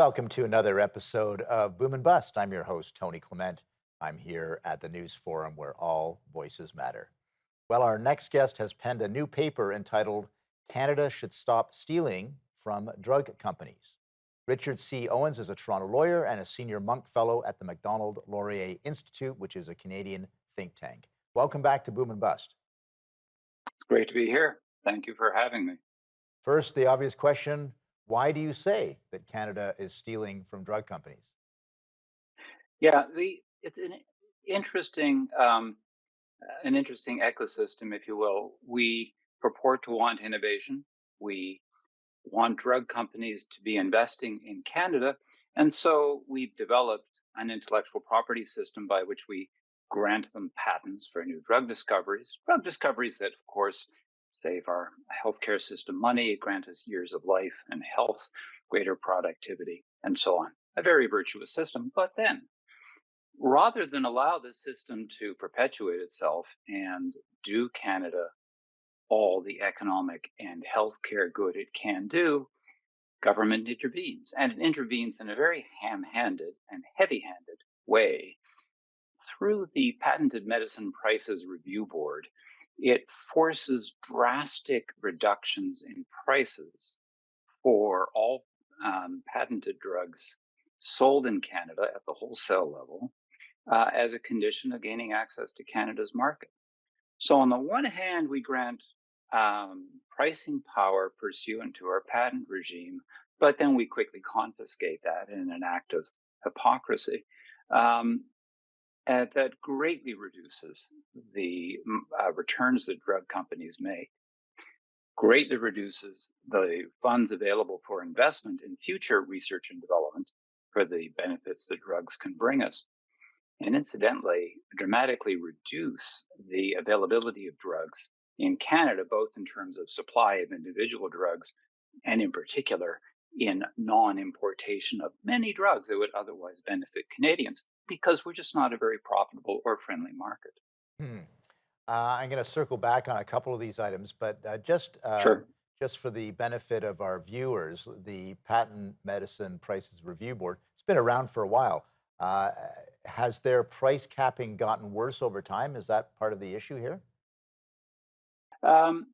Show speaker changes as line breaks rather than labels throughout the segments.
Welcome to another episode of Boom and Bust. I'm your host, Tony Clement. I'm here at the News Forum where all voices matter. Well, our next guest has penned a new paper entitled Canada Should Stop Stealing from Drug Companies. Richard C. Owens is a Toronto lawyer and a senior Monk Fellow at the Macdonald-Laurier Institute, which is a Canadian think tank. Welcome back to Boom and Bust.
It's great to be here. Thank you for having me.
First, the obvious question, why do you say that Canada is stealing from drug companies?
Yeah, it's interesting an interesting ecosystem, if you will. We purport to want innovation. We want drug companies to be investing in Canada, and so we've developed an intellectual property system by which we grant them patents for new drug discoveries that, of course, save our healthcare system money, grant us years of life and health, greater productivity, and so on. A very virtuous system. But then, rather than allow this system to perpetuate itself and do Canada all the economic and healthcare good it can do, government intervenes. And it intervenes in a very ham handed and heavy handed way. Through the Patented Medicine Prices Review Board, it forces drastic reductions in prices for all patented drugs sold in Canada at the wholesale level as a condition of gaining access to Canada's market. So, on the one hand, we grant pricing power pursuant to our patent regime, but then we quickly confiscate that in an act of hypocrisy. Um, and that greatly reduces the returns that drug companies make, greatly reduces the funds available for investment in future research and development for the benefits that drugs can bring us, and incidentally, dramatically reduce the availability of drugs in Canada, both in terms of supply of individual drugs and in particular in non-importation of many drugs that would otherwise benefit Canadians because we're just not a very profitable or friendly market.
Hmm. I'm going to circle back on a couple of these items, but
Sure.
just for the benefit of our viewers, the Patent Medicine Prices Review Board, it's been around for a while. Uh, has their price capping gotten worse over time? Is that part of the issue here?
Um,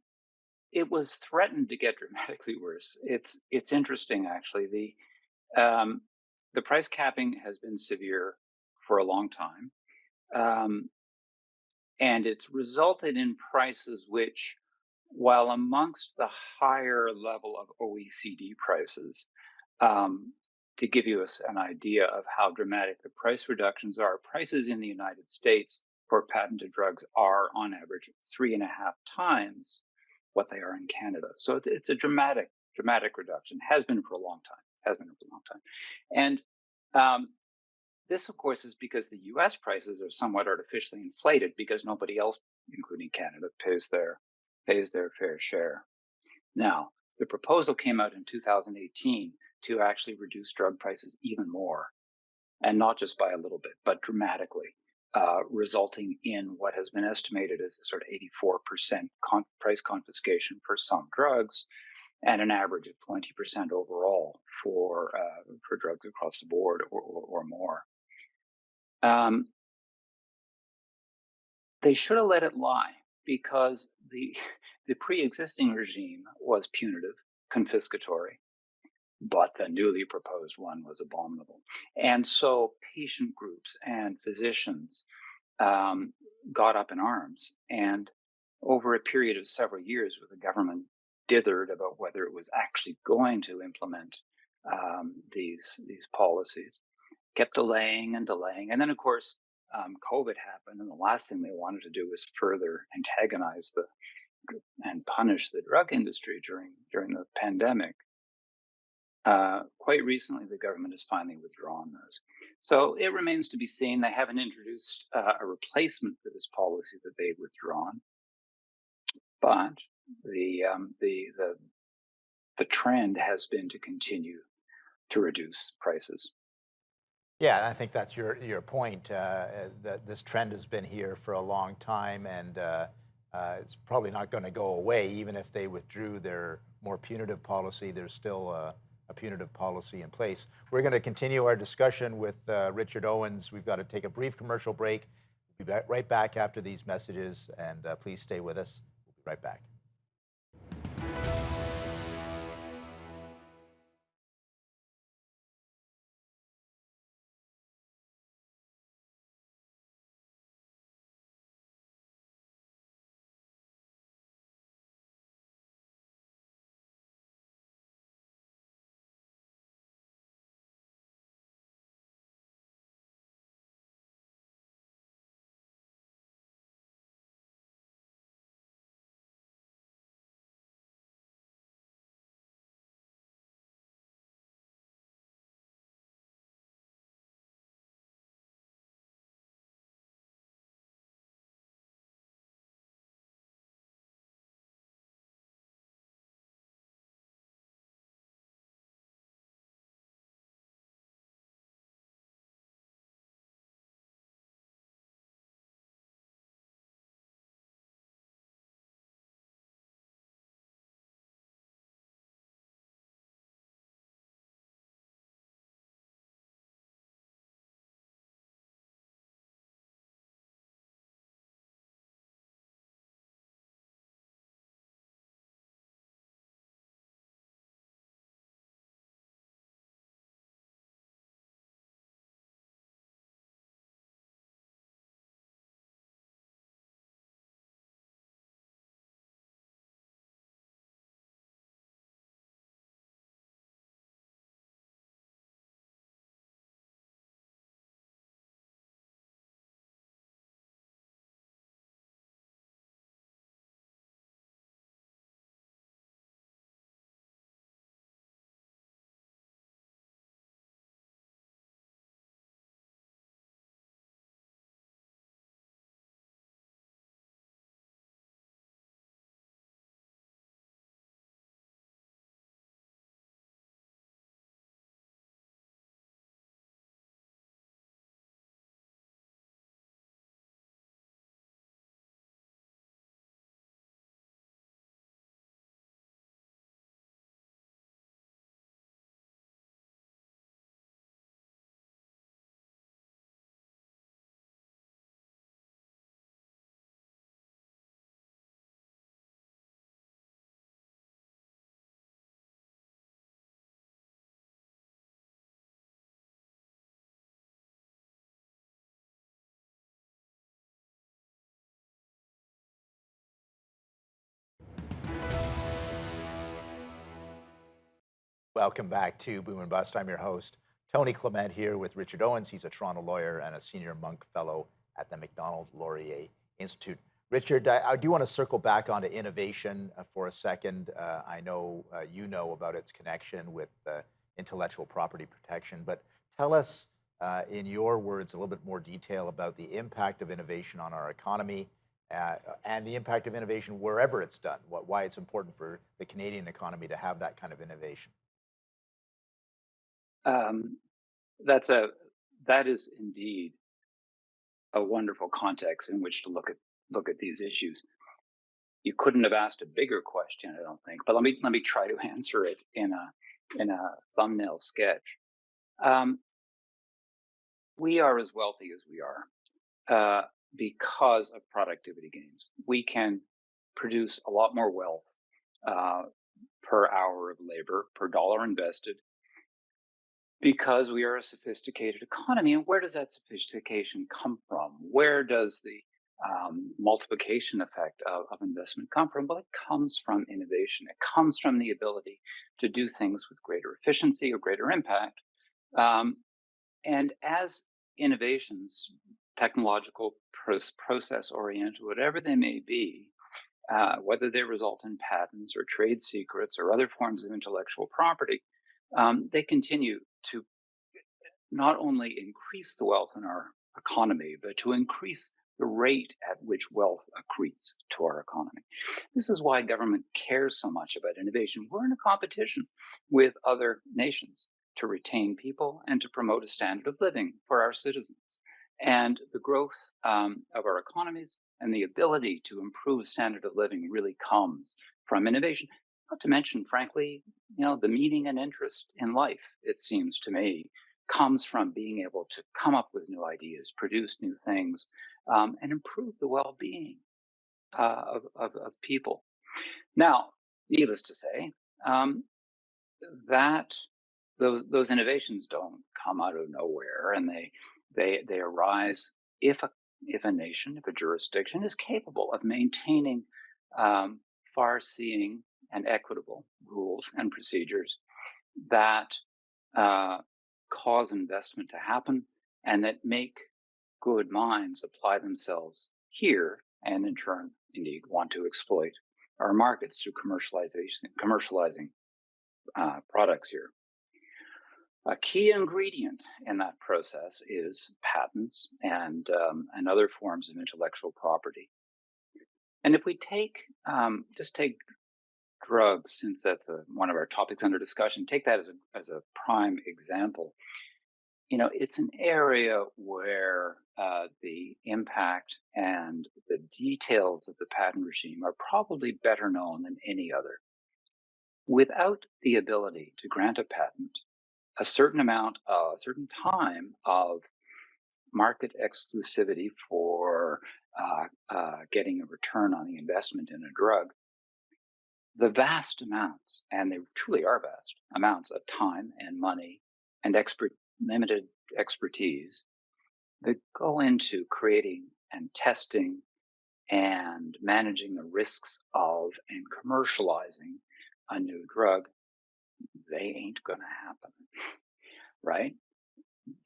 it was threatened to get dramatically worse. It's interesting actually. Um, the price capping has been severe for a long time. Um, and it's resulted in prices which, while amongst the higher level of OECD prices, um, to give you an idea of how dramatic the price reductions are, prices in the United States for patented drugs are on average 3.5 times what they are in Canada. So it's a dramatic reduction. Has been for a long time. Has been for a long time, and um, this, of course, is because the U.S. prices are somewhat artificially inflated because nobody else, including Canada, pays their fair share. Now, the proposal came out in 2018 to actually reduce drug prices even more, and not just by a little bit, but dramatically, resulting in what has been estimated as a sort of 84% price confiscation for some drugs, and an average of 20% overall for drugs across the board or more. Um, they should have let it lie because the pre-existing regime was punitive, confiscatory, but the newly proposed one was abominable. And so patient groups and physicians um, got up in arms, and over a period of several years, with the government dithered about whether it was actually going to implement these policies, kept delaying and delaying. And then, of course, COVID happened, and the last thing they wanted to do was further antagonize and punish the drug industry during the pandemic. Quite recently, the government has finally withdrawn those. So it remains to be seen. They haven't introduced a replacement for this policy that they've withdrawn, but the trend has been to continue to reduce prices.
Yeah, I think that's your point. That this trend has been here for a long time, and it's probably not going to go away. Even if they withdrew their more punitive policy, there's still a punitive policy in place. We're going to continue our discussion with Richard Owens. We've got to take a brief commercial break. We'll be right back after these messages, and please stay with us. We'll be right back. Welcome back to Boom and Bust. I'm your host, Tony Clement, here with Richard Owens. He's a Toronto lawyer and a senior Monk Fellow at the Macdonald-Laurier Institute. Richard, I do want to circle back onto innovation for a second. I know you know about its connection with intellectual property protection, but tell us, in your words, a little bit more detail about the impact of innovation on our economy and the impact of innovation wherever it's done, why it's important for the Canadian economy to have that kind of innovation.
Um, that is indeed a wonderful context in which to look at these issues. You couldn't have asked a bigger question, I don't think. But let me try to answer it in a thumbnail sketch. Um, we are as wealthy as we are because of productivity gains. We can produce a lot more wealth uh, per hour of labor, per dollar invested, because we are a sophisticated economy. And where does that sophistication come from? Where does the multiplication effect of investment come from? Well, it comes from innovation. It comes from the ability to do things with greater efficiency or greater impact. Um, and as innovations, technological, process oriented, whatever they may be, whether they result in patents or trade secrets or other forms of intellectual property, they continue to not only increase the wealth in our economy, but to increase the rate at which wealth accretes to our economy. This is why government cares so much about innovation. We're in a competition with other nations to retain people and to promote a standard of living for our citizens. And the growth of our economies and the ability to improve standard of living really comes from innovation. Not to mention, frankly, the meaning and interest in life, it seems to me, comes from being able to come up with new ideas, produce new things, and improve the well-being of people. Now, needless to say, um, that those innovations don't come out of nowhere, and they arise if a nation, if a jurisdiction is capable of maintaining um, far-seeing and equitable rules and procedures that uh, cause investment to happen and that make good minds apply themselves here and in turn indeed want to exploit our markets through commercializing products here. A key ingredient in that process is patents and other forms of intellectual property. And if we take drugs, since that's one of our topics under discussion, take that as a prime example. It's an area where the impact and the details of the patent regime are probably better known than any other. Without the ability to grant a patent, a certain time of market exclusivity for getting a return on the investment in a drug, the vast amounts, and they truly are vast amounts of time and money and limited expertise that go into creating and testing and managing the risks of and commercializing a new drug, they ain't going to happen, right?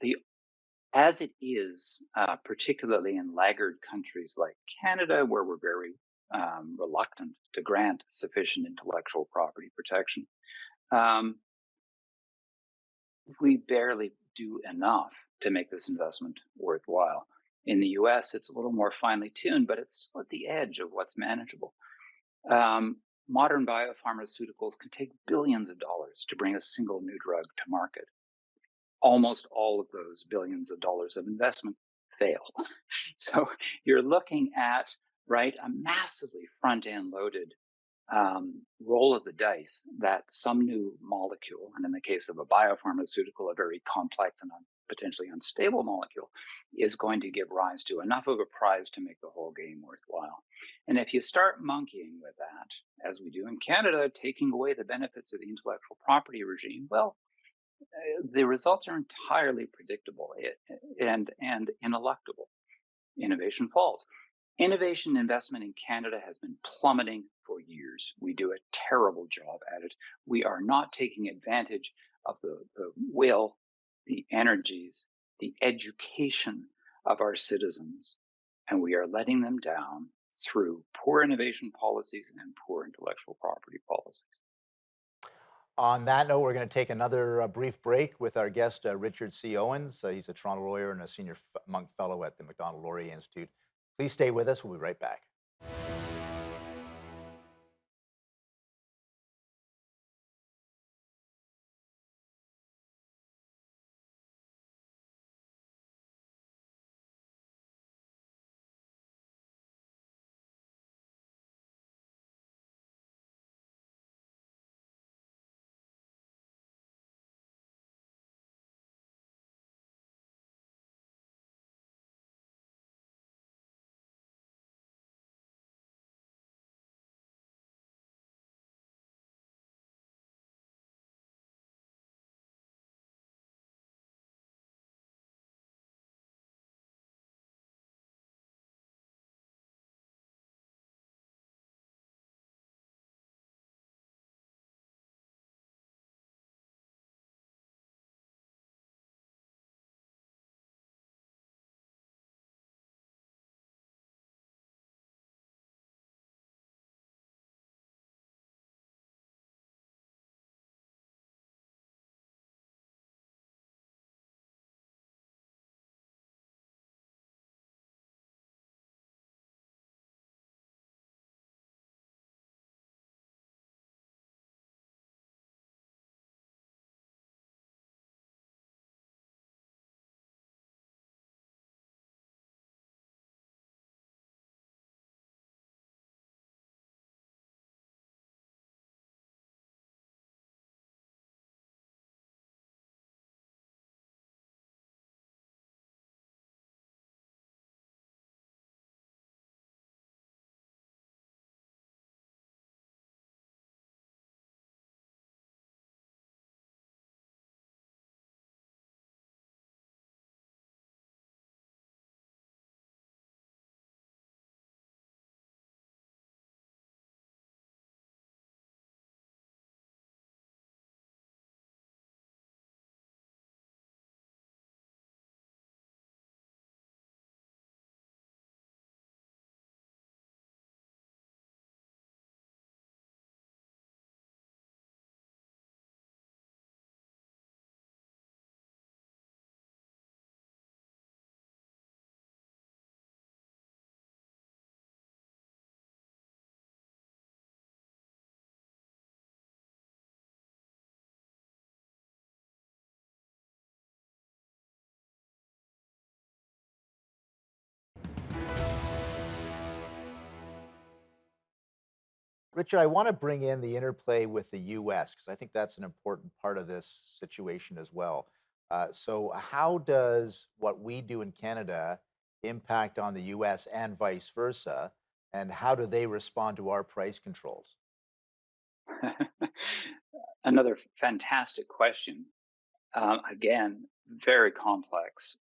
The As it is, particularly in laggard countries like Canada, where we're very reluctant to grant sufficient intellectual property protection, um, we barely do enough to make this investment worthwhile. In the US, it's a little more finely tuned, but it's still at the edge of what's manageable. Um, Modern biopharmaceuticals can take billions of dollars to bring a single new drug to market. Almost all of those billions of dollars of investment fail. So you're looking at, right, a massively front end loaded roll of the dice that some new molecule, and in the case of a biopharmaceutical, a very complex and potentially unstable molecule, is going to give rise to enough of a prize to make the whole game worthwhile. And if you start monkeying with that, as we do in Canada, taking away the benefits of the intellectual property regime, well, the results are entirely predictable and ineluctable. Innovation falls. Innovation investment in Canada has been plummeting for years. We do a terrible job at it. We are not taking advantage of the will, the energies, the education of our citizens, and we are letting them down through poor innovation policies and poor intellectual property policies.
On that note, we're going to take another brief break with our guest, Richard C. Owens. He's a Toronto lawyer and a senior Monk Fellow at the Macdonald-Laurier Institute. Please stay with us. We'll be right back. Richard, I want to bring in the interplay with the US because I think that's an important part of this situation as well. So, how does what we do in Canada impact on the US and vice versa? And how do they respond to our price controls?
Another fantastic question. Again, very complex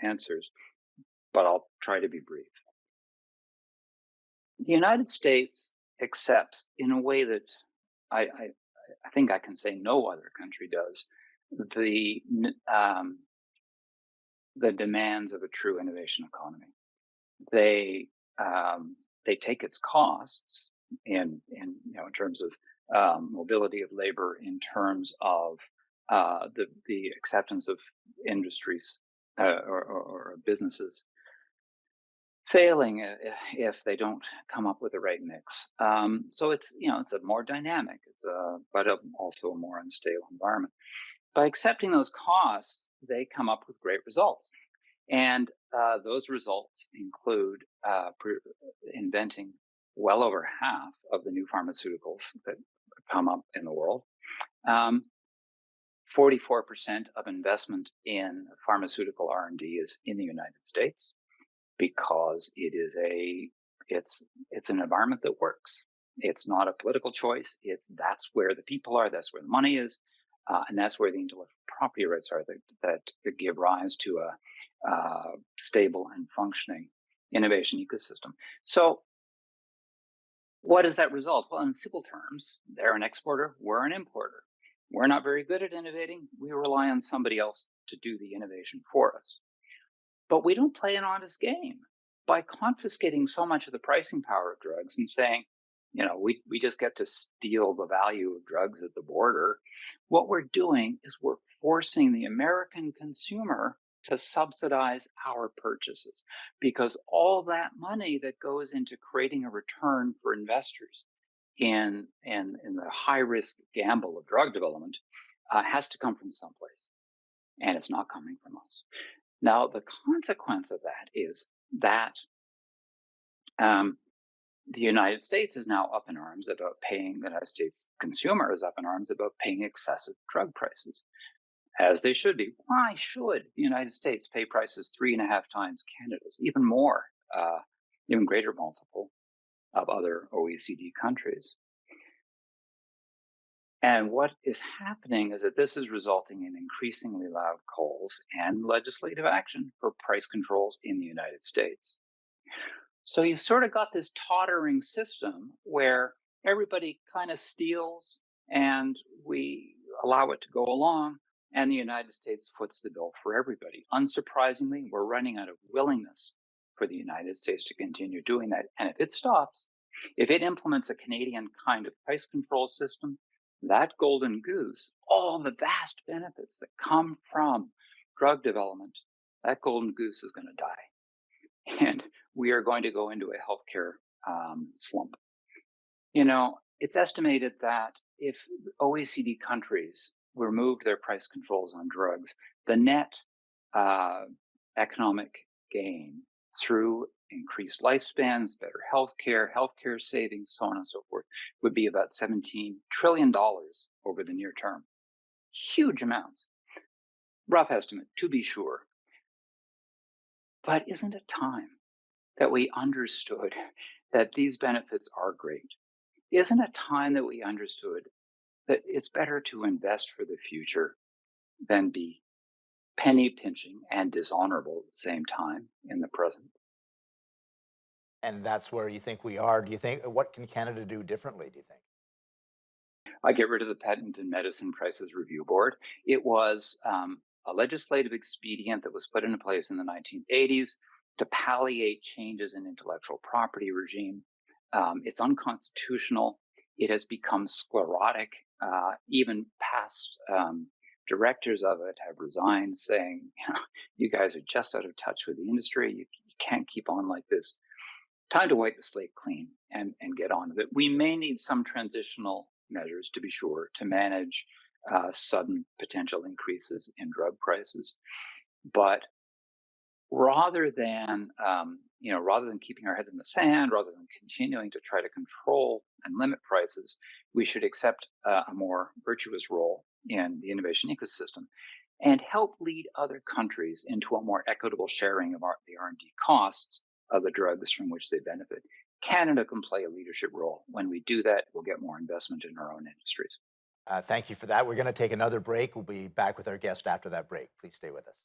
answers, but I'll try to be brief. The United States accepts, in a way that I, I, I think I can say no other country does, the the demands of a true innovation economy. They they take its costs in terms of mobility of labor, in terms of the acceptance of industries or businesses failing if they don't come up with the right mix. So it's a more dynamic, also a more unstable environment. By accepting those costs, they come up with great results. And those results include inventing well over half of the new pharmaceuticals that come up in the world. 44% of investment in pharmaceutical R&D is in the United States because it's an environment that works. It's not a political choice. That's where the people are. That's where the money is, and that's where the intellectual property rights are that give rise to a stable and functioning innovation ecosystem. So, what does that result? Well, in simple terms, they're an exporter. We're an importer. We're not very good at innovating. We rely on somebody else to do the innovation for us. But we don't play an honest game by confiscating so much of the pricing power of drugs and saying, we just get to steal the value of drugs at the border. What we're doing is we're forcing the American consumer to subsidize our purchases, because all that money that goes into creating a return for investors in the high risk gamble of drug development has to come from someplace, and it's not coming from us. Now, the consequence of that is that the United States is now up in arms about paying, the United States consumer is up in arms about paying excessive drug prices, as they should be. Why should the United States pay prices 3.5 times Canada's, even more, even greater multiple of other OECD countries? And what is happening is that this is resulting in increasingly loud calls and legislative action for price controls in the United States. So you sort of got this tottering system where everybody kind of steals and we allow it to go along, and the United States foots the bill for everybody. Unsurprisingly, we're running out of willingness for the United States to continue doing that. And if it stops, if it implements a Canadian kind of price control system, that golden goose, all the vast benefits that come from drug development, that golden goose is going to die. And we are going to go into a healthcare slump. It's estimated that if OECD countries removed their price controls on drugs, the net economic gain through increased lifespans, better healthcare savings, so on and so forth, would be about $17 trillion over the near term. Huge amounts. Rough estimate, to be sure. But isn't it time that we understood that these benefits are great? Isn't it time that we understood that it's better to invest for the future than be penny pinching and dishonorable at the same time in the present?
And that's where you think we are. Do you think what can Canada do differently, do you think?
I get rid of the Patent and Medicine Prices Review Board. It was a legislative expedient that was put into place in the 1980s to palliate changes in intellectual property regime. It's unconstitutional. It has become sclerotic. Even past directors of it have resigned, saying, you guys are just out of touch with the industry. You can't keep on like this. Time to wipe the slate clean and get on with it. We may need some transitional measures, to be sure, to manage sudden potential increases in drug prices. But rather than rather than keeping our heads in the sand, rather than continuing to try to control and limit prices, we should accept a more virtuous role in the innovation ecosystem and help lead other countries into a more equitable sharing of the R&D costs of the drugs from which they benefit. Canada can play a leadership role. When we do that, we'll get more investment in our own industries.
Thank you for that. We're going to take another break. We'll be back with our guest after that break. Please stay with us.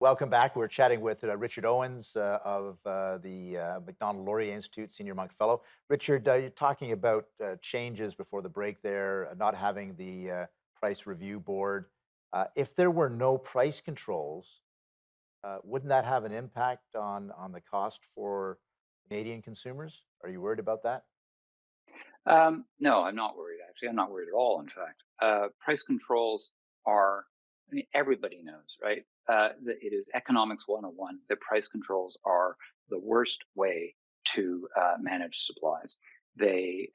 Welcome back. We're chatting with Richard Owens of the Macdonald-Laurier Institute, Senior Monk Fellow. Richard, you're talking about changes before the break there, not having the price review board. If there were no price controls, wouldn't that have an impact on the cost for Canadian consumers? Are you worried about that?
No, I'm not worried. Actually, I'm not worried at all. In fact, price controls are. I mean, everybody knows, right? That it is economics 101. That price controls are the worst way to manage supplies. They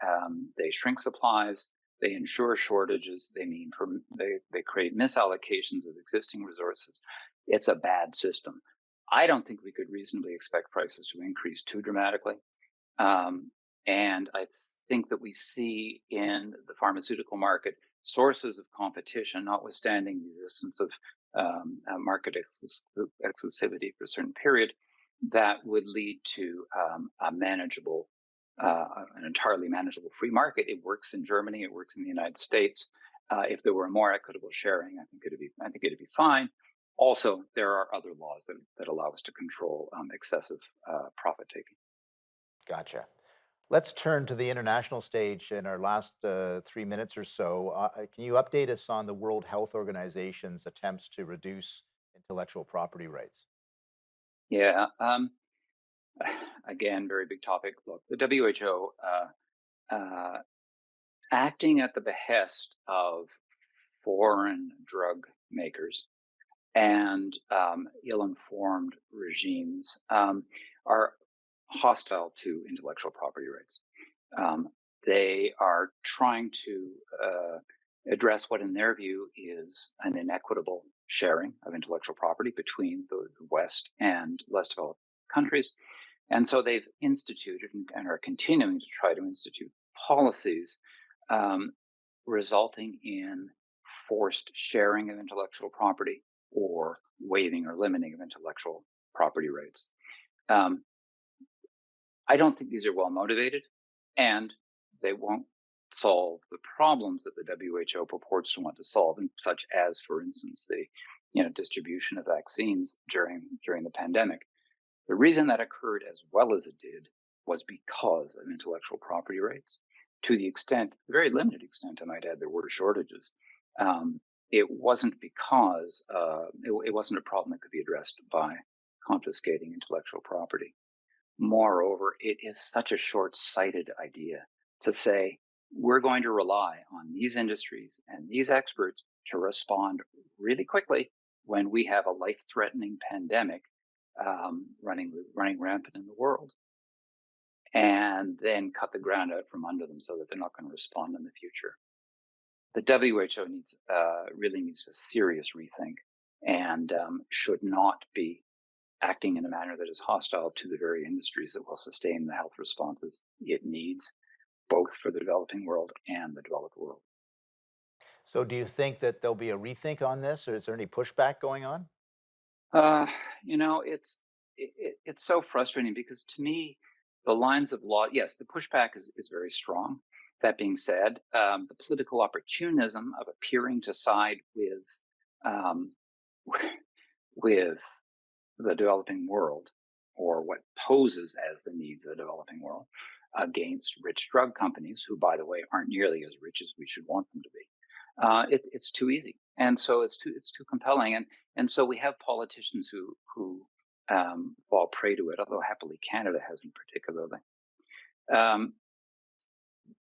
shrink supplies. They ensure shortages. They create misallocations of existing resources. It's a bad system. I don't think we could reasonably expect prices to increase too dramatically. And I think that we see in the pharmaceutical market sources of competition, notwithstanding the existence of market exclusivity for a certain period, that would lead to an entirely manageable free market. It works in Germany. It works in the United States. If there were more equitable sharing, I think it'd be fine. Also, there are other laws that allow us to control excessive profit taking.
Gotcha. Let's turn to the international stage in our last 3 minutes or so. Can you update us on the World Health Organization's attempts to reduce intellectual property rights?
Yeah. Again, very big topic. Look, the WHO, acting at the behest of foreign drug makers, and ill-informed regimes are hostile to intellectual property rights. They are trying to address what, in their view, is an inequitable sharing of intellectual property between the West and less developed countries. And so they've instituted and are continuing to try to institute policies um, resulting in forced sharing of intellectual property or waiving or limiting of intellectual property rights. Um, I don't think these are well motivated, and they won't solve the problems that the WHO purports to want to solve, and such as, for instance, the distribution of vaccines during the pandemic. The reason that occurred as well as it did was because of intellectual property rights. To the extent, the very limited extent, I might add, there were shortages. It wasn't because it wasn't a problem that could be addressed by confiscating intellectual property. Moreover, it is such a short-sighted idea to say we're going to rely on these industries and these experts to respond really quickly when we have a life-threatening pandemic running rampant in the world, and then cut the ground out from under them so that they're not going to respond in the future. The WHO really needs a serious rethink and should not be acting in a manner that is hostile to the very industries that will sustain the health responses it needs, both for the developing world and the developed world.
So do you think that there'll be a rethink on this, or is there any pushback going on?
Uh, it's so frustrating because to me, the lines of law, yes, the pushback is very strong. That being said, the political opportunism of appearing to side um, with the developing world, or what poses as the needs of the developing world, against rich drug companies, who, by the way, aren't nearly as rich as we should want them to be. It's too easy, and so it's too compelling, and so we have politicians who fall prey to it. Although happily Canada hasn't particularly. Um,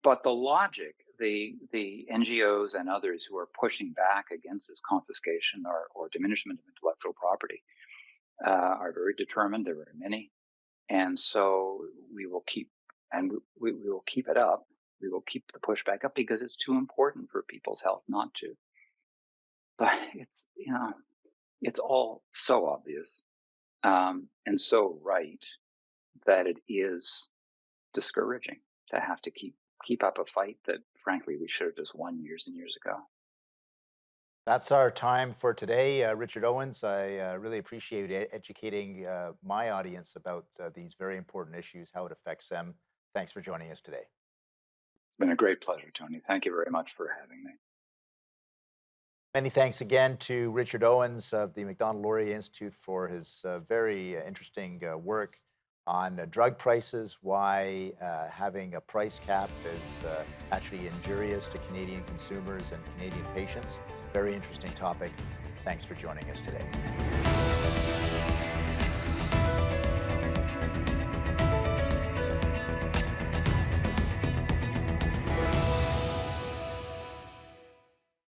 but the logic, the NGOs and others who are pushing back against this confiscation or diminishment of intellectual property are very determined. There are very many, and so we will keep we will keep it up. We will keep the pushback up because it's too important for people's health not to. But it's all so obvious and so right that it is discouraging to have to keep up a fight that, frankly, we should have just won years and years ago.
That's our time for today. Richard Owens, I really appreciate educating my audience about these very important issues, how it affects them. Thanks for joining us today.
It's been a great pleasure, Tony. Thank you very much for having me.
Many thanks again to Richard Owens of the Macdonald-Laurier Institute for his very interesting work on drug prices, why having a price cap is actually injurious to Canadian consumers and Canadian patients. Very interesting topic. Thanks for joining us today.